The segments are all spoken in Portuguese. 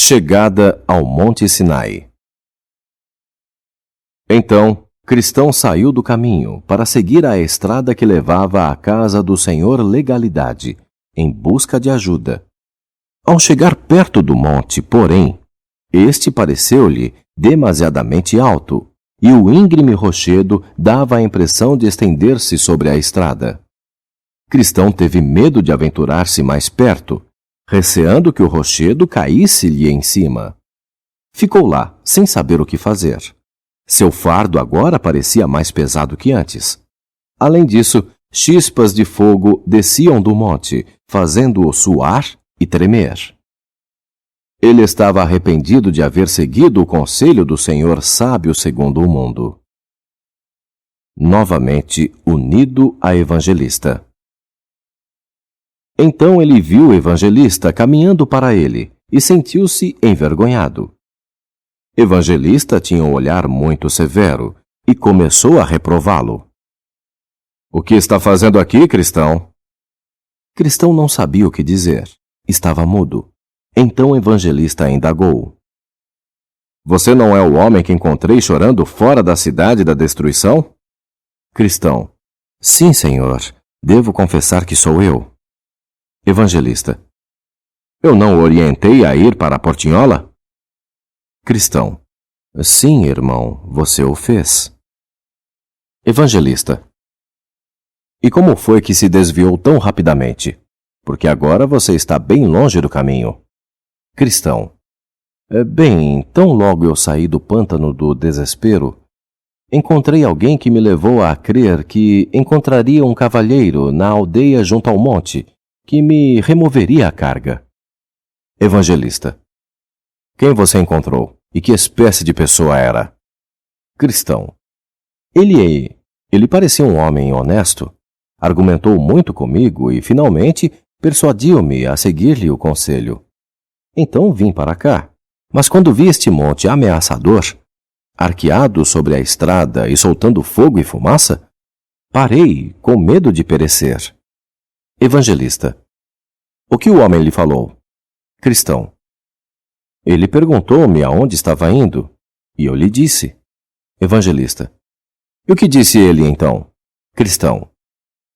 Chegada ao Monte Sinai. Então, Cristão saiu do caminho para seguir a estrada que levava à casa do Senhor Legalidade, em busca de ajuda. Ao chegar perto do monte, porém, este pareceu-lhe demasiadamente alto, e o íngreme rochedo dava a impressão de estender-se sobre a estrada. Cristão teve medo de aventurar-se mais perto, receando que o rochedo caísse-lhe em cima. Ficou lá, sem saber o que fazer. Seu fardo agora parecia mais pesado que antes. Além disso, chispas de fogo desciam do monte, fazendo-o suar e tremer. Ele estava arrependido de haver seguido o conselho do Senhor sábio segundo o mundo. Novamente unido a Evangelista. Então ele viu o Evangelista caminhando para ele e sentiu-se envergonhado. Evangelista tinha um olhar muito severo e começou a reprová-lo. "O que está fazendo aqui, Cristão?" Cristão não sabia o que dizer. Estava mudo. Então o Evangelista indagou. "Você não é o homem que encontrei chorando fora da cidade da destruição?" Cristão: "Sim, Senhor. Devo confessar que sou eu." Evangelista: "Eu não o orientei a ir para a Portinhola?" Cristão: "Sim, irmão, você o fez." Evangelista: "E como foi que se desviou tão rapidamente? Porque agora você está bem longe do caminho." Cristão: "Bem, tão logo eu saí do pântano do desespero, encontrei alguém que me levou a crer que encontraria um cavalheiro na aldeia junto ao monte, que me removeria a carga." Evangelista: "Quem você encontrou? E que espécie de pessoa era?" Cristão: Ele parecia um homem honesto, argumentou muito comigo e, finalmente, persuadiu-me a seguir-lhe o conselho. Então vim para cá, mas quando vi este monte ameaçador, arqueado sobre a estrada e soltando fogo e fumaça, parei com medo de perecer. Evangelista: "O que o homem lhe falou?" Cristão: "Ele perguntou-me aonde estava indo, e eu lhe disse." Evangelista: "E o que disse ele então?" Cristão: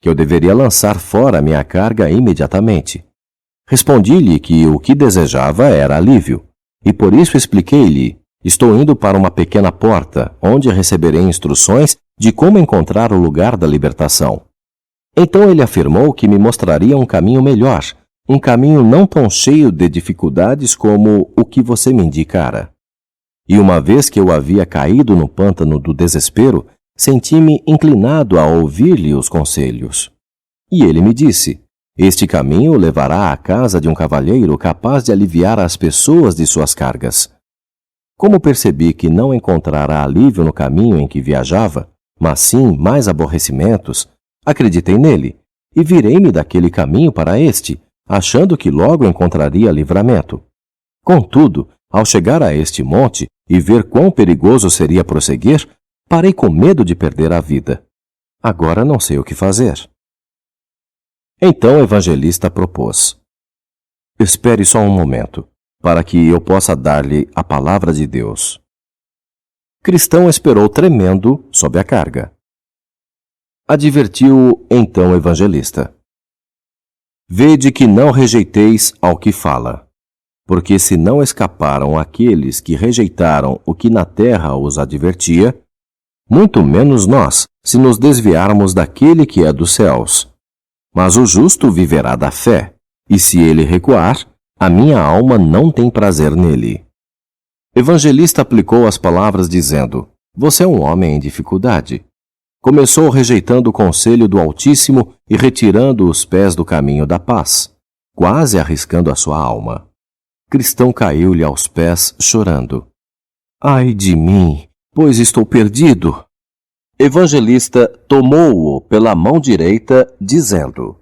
"Que eu deveria lançar fora minha carga imediatamente. Respondi-lhe que o que desejava era alívio, e por isso expliquei-lhe: estou indo para uma pequena porta, onde receberei instruções de como encontrar o lugar da libertação. Então ele afirmou que me mostraria um caminho melhor, um caminho não tão cheio de dificuldades como o que você me indicara. E uma vez que eu havia caído no pântano do desespero, senti-me inclinado a ouvir-lhe os conselhos. E ele me disse: este caminho levará à casa de um cavalheiro capaz de aliviar as pessoas de suas cargas. Como percebi que não encontrara alívio no caminho em que viajava, mas sim mais aborrecimentos, acreditei nele e virei-me daquele caminho para este, achando que logo encontraria livramento. Contudo, ao chegar a este monte e ver quão perigoso seria prosseguir, parei com medo de perder a vida. Agora não sei o que fazer." Então o Evangelista propôs: "Espere só um momento, para que eu possa dar-lhe a palavra de Deus." Cristão esperou tremendo sob a carga. Advertiu-o então o Evangelista: "Vede que não rejeiteis ao que fala, porque se não escaparam aqueles que rejeitaram o que na terra os advertia, muito menos nós, se nos desviarmos daquele que é dos céus. Mas o justo viverá da fé, e se ele recuar, a minha alma não tem prazer nele." Evangelista aplicou as palavras dizendo: "Você é um homem em dificuldade." Começou rejeitando o conselho do Altíssimo e retirando os pés do caminho da paz, quase arriscando a sua alma. Cristão caiu-lhe aos pés, chorando: "Ai de mim, pois estou perdido." Evangelista tomou-o pela mão direita, dizendo: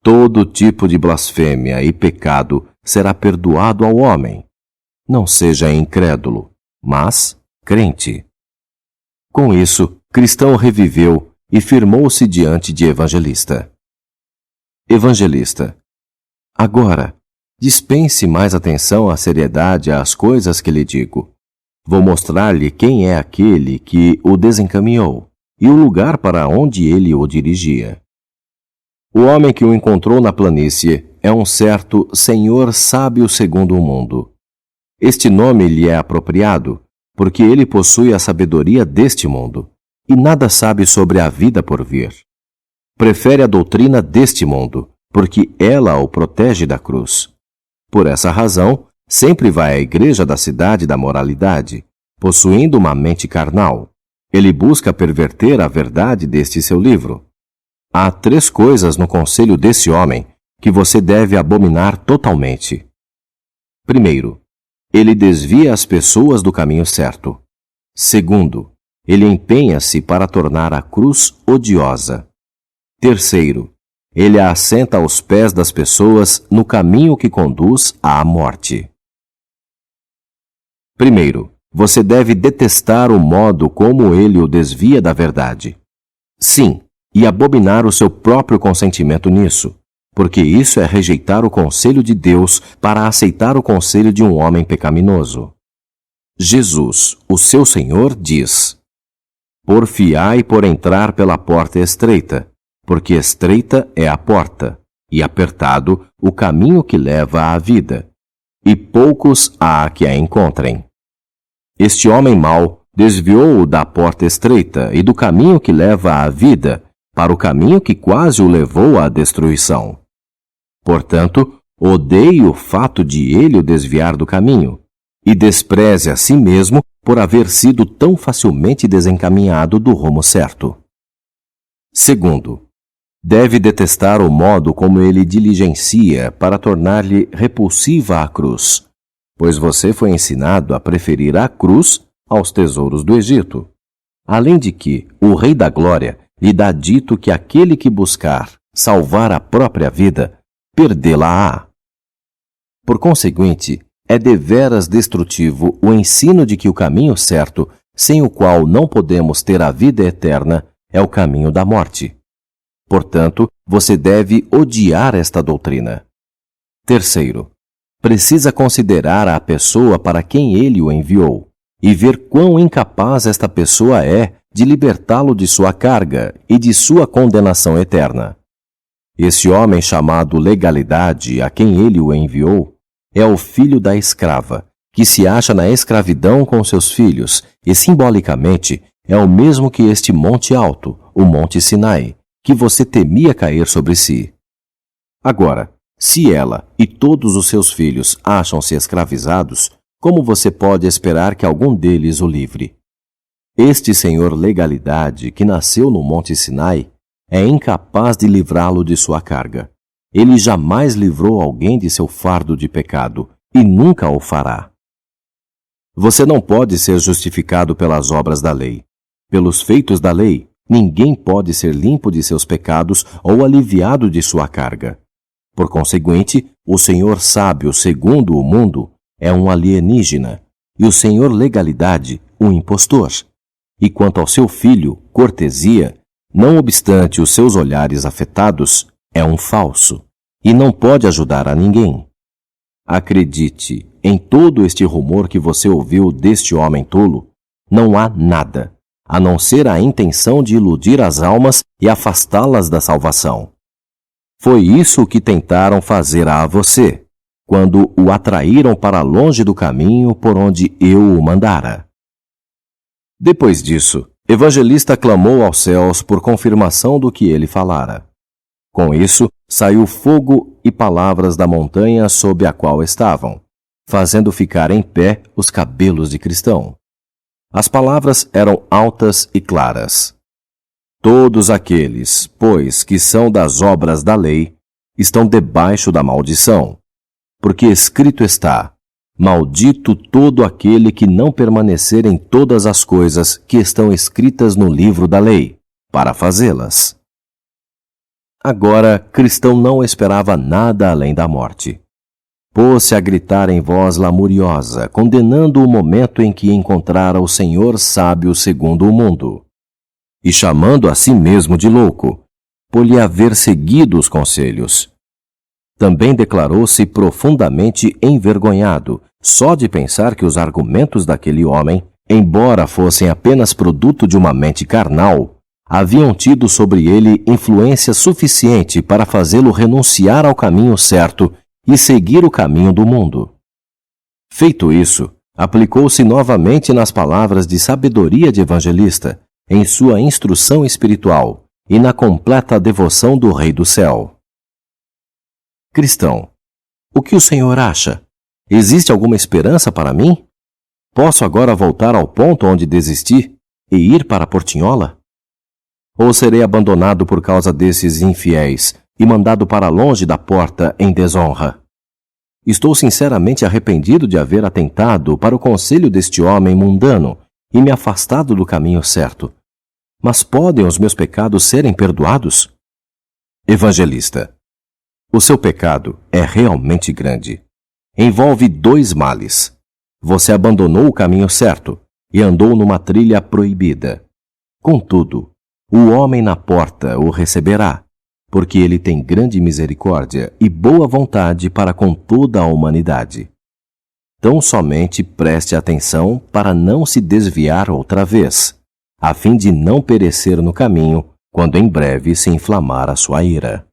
"Todo tipo de blasfêmia e pecado será perdoado ao homem. Não seja incrédulo, mas crente." Com isso, Cristão reviveu e firmou-se diante de Evangelista. Evangelista: "Agora, Dispense mais atenção à seriedade às coisas que lhe digo. Vou mostrar-lhe quem é aquele que o desencaminhou e o lugar para onde ele o dirigia. O homem que o encontrou na planície é um certo Senhor sábio segundo o mundo. Este nome lhe é apropriado, porque ele possui a sabedoria deste mundo, e nada sabe sobre a vida por vir. Prefere a doutrina deste mundo, porque ela o protege da cruz. Por essa razão, sempre vai à igreja da cidade da moralidade, possuindo uma mente carnal. Ele busca perverter a verdade deste seu livro. Há 3 coisas no conselho desse homem que você deve abominar totalmente. Primeiro, ele desvia as pessoas do caminho certo. Segundo, ele empenha-se para tornar a cruz odiosa. Terceiro, ele a assenta aos pés das pessoas no caminho que conduz à morte. Primeiro, você deve detestar o modo como ele o desvia da verdade. Sim, e abominar o seu próprio consentimento nisso, porque isso é rejeitar o conselho de Deus para aceitar o conselho de um homem pecaminoso. Jesus, o seu Senhor, diz: Porfiai por entrar pela porta estreita, porque estreita é a porta, e apertado o caminho que leva à vida, e poucos há que a encontrem. Este homem mau desviou-o da porta estreita e do caminho que leva à vida, para o caminho que quase o levou à destruição. Portanto, odeie o fato de ele o desviar do caminho, e despreze a si mesmo por haver sido tão facilmente desencaminhado do rumo certo. Segundo, deve detestar o modo como ele diligencia para tornar-lhe repulsiva a cruz, pois você foi ensinado a preferir a cruz aos tesouros do Egito. Além de que o Rei da Glória lhe dá dito que aquele que buscar salvar a própria vida, perdê-la-á. Por conseguinte, é deveras destrutivo o ensino de que o caminho certo, sem o qual não podemos ter a vida eterna, é o caminho da morte. Portanto, você deve odiar esta doutrina. Terceiro, precisa considerar a pessoa para quem ele o enviou e ver quão incapaz esta pessoa é de libertá-lo de sua carga e de sua condenação eterna. Esse homem chamado legalidade, a quem ele o enviou, é o filho da escrava, que se acha na escravidão com seus filhos e, simbolicamente, é o mesmo que este monte alto, o Monte Sinai, que você temia cair sobre si. Agora, se ela e todos os seus filhos acham-se escravizados, como você pode esperar que algum deles o livre? Este senhor legalidade, que nasceu no Monte Sinai, é incapaz de livrá-lo de sua carga. Ele jamais livrou alguém de seu fardo de pecado, e nunca o fará. Você não pode ser justificado pelas obras da lei. Pelos feitos da lei, ninguém pode ser limpo de seus pecados ou aliviado de sua carga. Por conseguinte, o Senhor sábio segundo o mundo é um alienígena, e o Senhor legalidade, um impostor. E quanto ao seu filho, cortesia, não obstante os seus olhares afetados, é um falso, e não pode ajudar a ninguém. Acredite, em todo este rumor que você ouviu deste homem tolo, não há nada, a não ser a intenção de iludir as almas e afastá-las da salvação. Foi isso que tentaram fazer a você, quando o atraíram para longe do caminho por onde eu o mandara. Depois disso, Evangelista clamou aos céus por confirmação do que ele falara. Com isso, saiu fogo e palavras da montanha sob a qual estavam, fazendo ficar em pé os cabelos de Cristão. As palavras eram altas e claras. Todos aqueles, pois, que são das obras da lei, estão debaixo da maldição, porque escrito está: maldito todo aquele que não permanecer em todas as coisas que estão escritas no livro da lei, para fazê-las. Agora, Cristão não esperava nada além da morte. Pôs-se a gritar em voz lamuriosa, condenando o momento em que encontrara o Senhor sábio segundo o mundo, e chamando a si mesmo de louco, por lhe haver seguido os conselhos. Também declarou-se profundamente envergonhado só de pensar que os argumentos daquele homem, embora fossem apenas produto de uma mente carnal, haviam tido sobre ele influência suficiente para fazê-lo renunciar ao caminho certo e seguir o caminho do mundo. Feito isso, aplicou-se novamente nas palavras de sabedoria de Evangelista, em sua instrução espiritual e na completa devoção do Rei do Céu. Cristão, o que o Senhor acha? Existe alguma esperança para mim? Posso agora voltar ao ponto onde desisti e ir para a Portinhola? Ou serei abandonado por causa desses infiéis e mandado para longe da porta em desonra? Estou sinceramente arrependido de haver atentado para o conselho deste homem mundano e me afastado do caminho certo. Mas podem os meus pecados serem perdoados? Evangelista, o seu pecado é realmente grande. Envolve 2 males. Você abandonou o caminho certo e andou numa trilha proibida. Contudo, o homem na porta o receberá, porque ele tem grande misericórdia e boa vontade para com toda a humanidade. Tão somente preste atenção para não se desviar outra vez, a fim de não perecer no caminho, quando em breve se inflamar a sua ira.